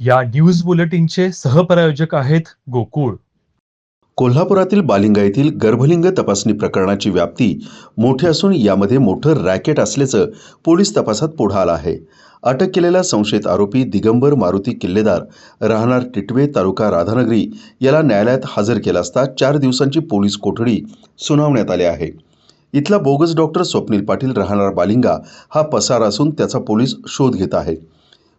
या न्यूज बुलेटिनचे सहप्रायोजक आहेत गोकुळ. कोल्हापुरातील बालिंगा येथील गर्भलिंग तपासणी प्रकरणाची व्याप्ती मोठी असून यामध्ये मोठं रॅकेट असल्याचं पोलीस तपासात पुढे आलं आहे. अटक केलेला संशयित आरोपी दिगंबर मारुती किल्लेदार राहणार टिटवे तालुका राधानगरी याला न्यायालयात हजर केला असता 4 दिवसांची पोलीस कोठडी सुनावण्यात आली आहे. इथला बोगस डॉक्टर स्वप्नील पाटील राहणार बालिंगा हा पसार असून त्याचा पोलीस शोध घेत आहे.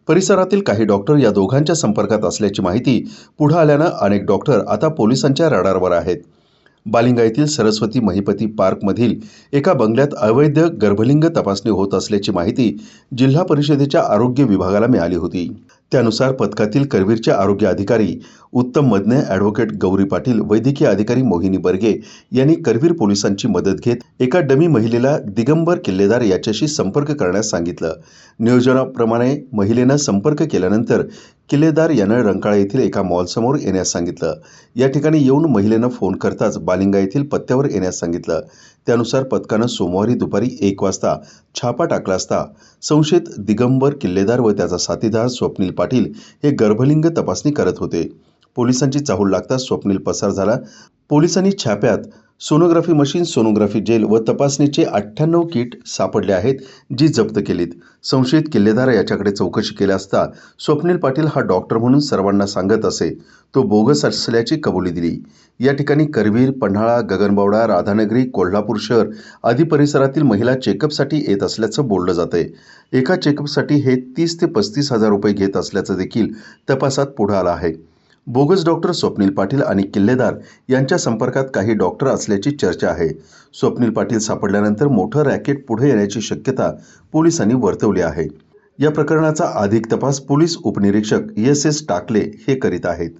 परिसरातील काही डॉक्टर या दोघांच्या संपर्कात असल्याची माहिती पुढे आल्यानं अनेक डॉक्टर आता पोलिसांच्या रडारवर आहेत. बालिंगा येथील सरस्वती महिपती पार्कमधील एका बंगल्यात अवैध गर्भलिंग तपासणी होत असल्याची माहिती जिल्हा परिषदेच्या आरोग्य विभागाला मिळाली होती. त्यानुसार पथकातील करवीरचे आरोग्य अधिकारी उत्तम मदने, ॲडव्होकेट गौरी पाटील, वैद्यकीय अधिकारी मोहिनी बर्गे यांनी करवीर पोलिसांची मदत घेत एका डमी महिलेला दिगंबर किल्लेदार याच्याशी संपर्क करण्यास सांगितलं. नियोजनाप्रमाणे महिलेनं संपर्क केल्यानंतर किल्लेदार यानं रंकाळा येथील एका मॉलसमोर येण्यास सांगितलं. या ठिकाणी येऊन महिलेनं फोन करताच बालिंगा येथील पत्त्यावर येण्यास सांगितलं. त्यानुसार पथकानं सोमवारी दुपारी 1 वाजता छापा टाकला असता संशयित दिगंबर किल्लेदार व त्याचा साथीदार स्वप्नील पाटील हे गर्भलिंग तपासणी करत होते. पोलिसांची चाहूल लागताच स्वप्नील पसार झाला. पोलिसांनी छाप्यात सोनोग्राफी मशीन, सोनोग्राफी जेल व तपासणीचे 98 किट सापडले आहेत, जी जप्त केलीत. संशयित किल्लेदार याच्याकडे चौकशी केली असता स्वप्नील पाटील हा डॉक्टर म्हणून सर्वांना सांगत असे. तो बोगस असल्याची कबुली दिली. या ठिकाणी करवीर, पन्हाळा, गगनबावडा, राधानगरी, कोल्हापूर शहर आदी परिसरातील महिला चेकअपसाठी येत असल्याचं बोललं जातंय. एका चेकअपसाठी हे 30 ते 35 हजार रुपये घेत असल्याचं देखील तपासात पुढे आलं आहे. बोगस डॉक्टर स्वप्नील पाटील आणि किल्लेदार यांच्या संपर्कात काही डॉक्टर असल्याची चर्चा आहे. स्वप्नील पाटील सापडल्यानंतर मोठं रॅकेट पुढे येण्याची शक्यता पोलिसांनी वर्तवली आहे. या प्रकरणाचा अधिक तपास पोलीस उपनिरीक्षक S.S. टाकले हे करीत आहेत.